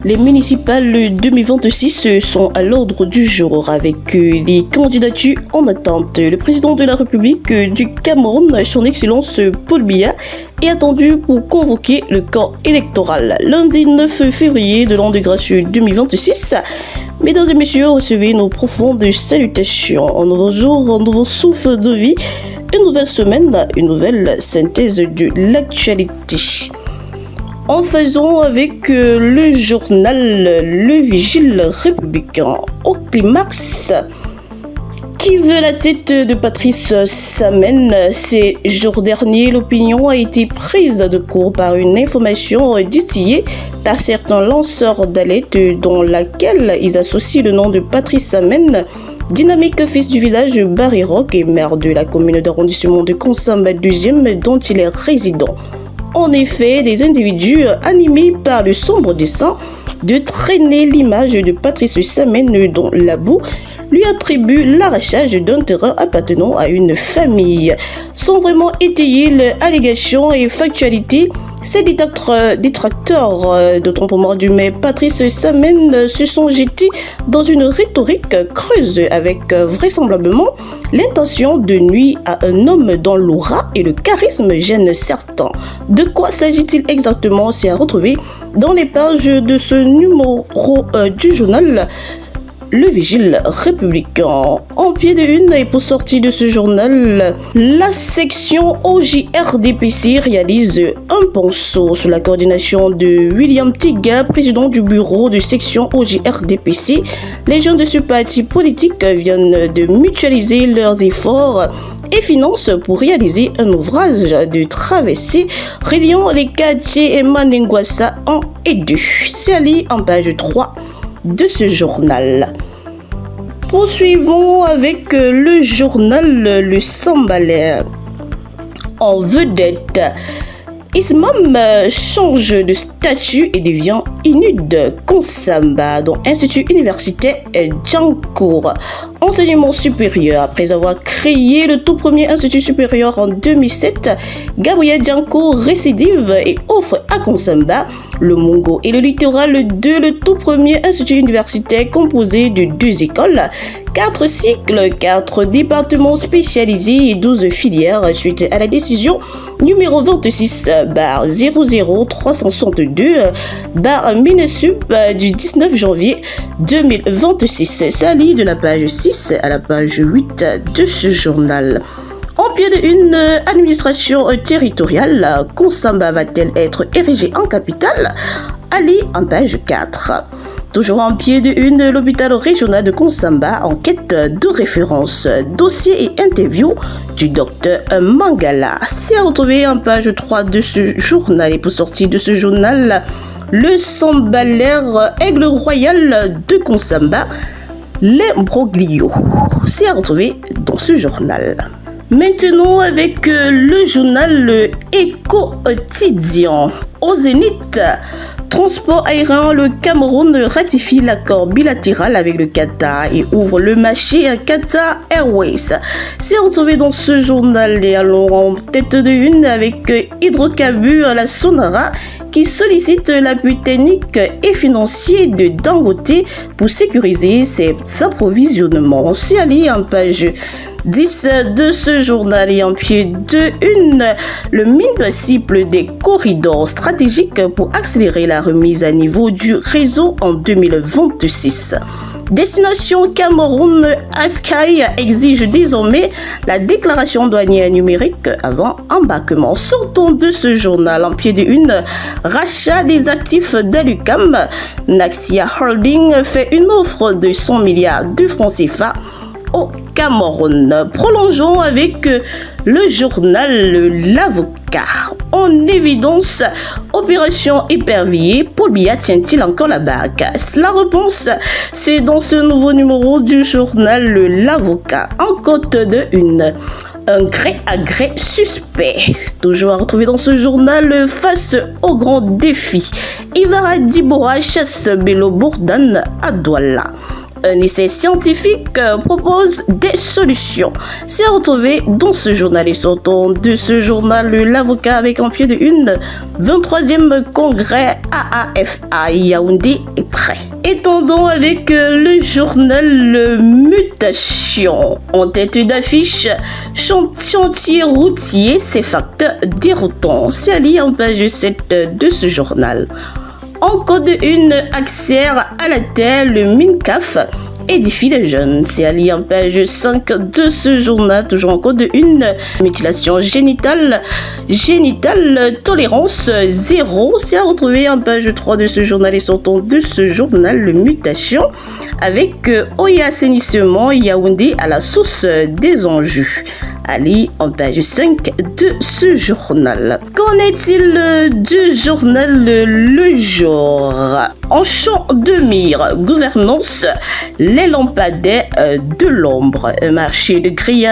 Les municipales 2026 sont à l'ordre du jour avec les candidatures en attente. Le président de la République du Cameroun, son Excellence Paul Biya, est attendu pour convoquer le corps électoral lundi 9 février de l'an de grâce 2026. Mesdames et messieurs, recevez nos profondes salutations. Un nouveau jour, un nouveau souffle de vie, une nouvelle semaine, une nouvelle synthèse de l'actualité. En faisant avec le journal Le Vigile républicain au climax, qui veut la tête de Patrice Samen. Ces jours derniers, l'opinion a été prise de court par une information distillée par certains lanceurs d'alerte dans laquelle ils associent le nom de Patrice Samen, dynamique fils du village Bariroc et maire de la commune d'arrondissement de Konsamba 2e dont il est résident. En effet, des individus animés par le sombre dessein de traîner l'image de Patrice Samen dans la boue lui attribuent l'arrachage d'un terrain appartenant à une famille. Sans vraiment étayer l'allégation et factualité, ces détracteurs de trompement du maire Patrice Samen se sont jetés dans une rhétorique creuse avec vraisemblablement l'intention de nuire à un homme dont l'aura et le charisme gênent certains. De quoi s'agit-il exactement? C'est à retrouver dans les pages de ce numéro du journal Le Vigile républicain. En pied de une et pour sortir de ce journal, la section OJRDPC réalise un ponceau sous la coordination de William Tiga, président du bureau de section OJRDPC. Les gens de ce parti politique viennent de mutualiser leurs efforts et financent pour réaliser un ouvrage de traversée reliant les quartiers Manengwassa 1 et 2. C'est à lire en page 3 de ce journal. Poursuivons avec le journal Le Sambalais. En vedette, Ismam change de statut et devient INUD Konsamba, dont Institut universitaire Djankour. Enseignement supérieur. Après avoir créé le tout premier institut supérieur en 2007, Gabriel Djankour récidive et offre à Konsamba, le Mongo et le littoral de le tout premier institut universitaire composé de 2 écoles, 4 cycles, 4 départements spécialisés et 12 filières suite à la décision numéro 26/00362/MINESUP du 19 janvier 2026. Ça lit de la page 6 à la page 8 de ce journal. En pied de une administration territoriale, Konsamba va-t-elle être érigée en capitale? Ali en page 4. Toujours en pied de une, l'hôpital régional de Konsamba, enquête de référence, dossier et interview du docteur Mangala. C'est à retrouver en page 3 de ce journal. Et pour sortir de ce journal, le Sambalaire Aigle Royal de Konsamba, l'imbroglio. C'est à retrouver dans ce journal. Maintenant avec le journal Éco-Quotidien. Au Zénith, transport aérien, le Cameroun ratifie l'accord bilatéral avec le Qatar et ouvre le marché à Qatar Airways. C'est retrouvé dans ce journal et allons en tête de une avec Hydrocarbures, la Sonara, qui sollicite l'appui technique et financier de Dangote pour sécuriser ses approvisionnements. C'est à lire en page 10 de ce journal et en pied de une, le MINP cible des corridors stratégiques pour accélérer la remise à niveau du réseau en 2026. Destination Cameroun, Askai exige désormais la déclaration douanière numérique avant embarquement. Sortons de ce journal en pied de une, rachat des actifs d'Alucam. Naxia Holding fait une offre de 100 milliards de francs CFA au Cameroun. Prolongeons avec le journal L'Avocat. En évidence, opération épervier, Paul Biya tient-il encore la barque? La réponse, c'est dans ce nouveau numéro du journal L'Avocat. En côte de une, un gré à gré suspect. Toujours à retrouver dans ce journal face au grand défi. Ivara Dibora chasse Bello Bourdan à Douala. Un essai scientifique propose des solutions. C'est à retrouver dans ce journal et sortant de ce journal l'avocat avec en pied de une 23e congrès AAFA Yaoundé est prêt. Étendons avec le journal Mutation. En tête d'affiche, chantier routier, ces facteurs déroutants. C'est à lire en page 7 de ce journal. En code 1, accès à la terre, le MINCAF édifie les jeunes. C'est à lire en page 5 de ce journal, toujours en code 1, mutilation génitale, tolérance 0. C'est à retrouver en page 3 de ce journal et sortant de ce journal, le mutation, avec eau et assainissement Yaoundé à la source des enjeux. Allez en page 5 de ce journal. Qu'en est-il du journal Le Jour? En champ de mire, gouvernance, les lampadaires de l'ombre. Un marché de gré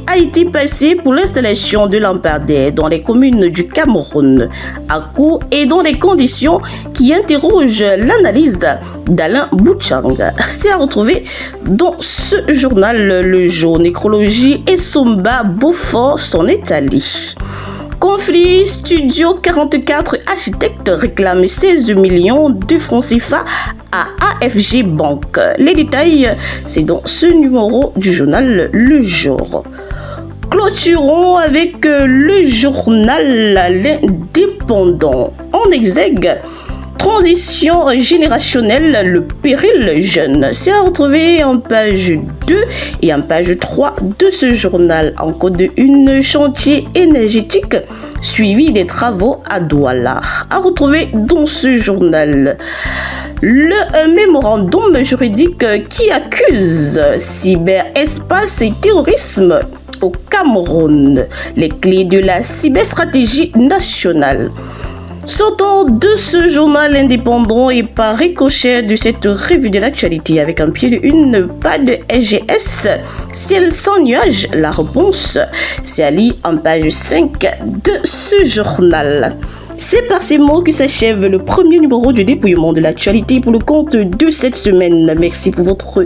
a été passé pour l'installation de lampadaires dans les communes du Cameroun à court et dans des conditions qui interrogent l'analyse d'Alain Bouchang. C'est à retrouver dans ce journal Le Jour. Nécrologie et Somba Beaufort s'en est allé. Conflit, Studio 44 architecte réclame 16 millions de francs CFA à AFG Bank. Les détails, c'est dans ce numéro du journal Le Jour. Clôturons avec le journal L'Indépendant. En exergue, transition générationnelle, le péril jeune. C'est à retrouver en page 2 et en page 3 de ce journal. En code 1, chantier énergétique suivi des travaux à Douala. À retrouver dans ce journal. Le mémorandum juridique qui accuse cyberespace et terrorisme au Cameroun. Les clés de la cyberstratégie nationale. Sortons de ce journal indépendant et par ricochet de cette revue de l'actualité avec un pied de une, pas de SGS, ciel sans nuage, la réponse, c'est à lire en page 5 de ce journal. C'est par ces mots que s'achève le premier numéro du dépouillement de l'actualité pour le compte de cette semaine. Merci pour votre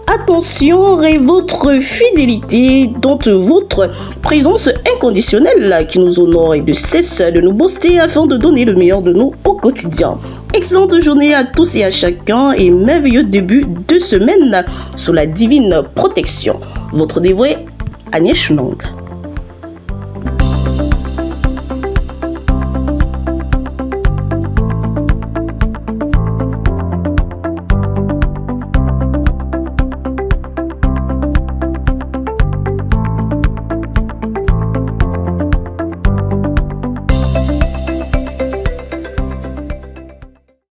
attention et votre fidélité, dont votre présence inconditionnelle qui nous honore et ne cesse de nous booster afin de donner le meilleur de nous au quotidien. Excellente journée à tous et à chacun et merveilleux début de semaine sous la divine protection. Votre dévoué, Agnès Chounong.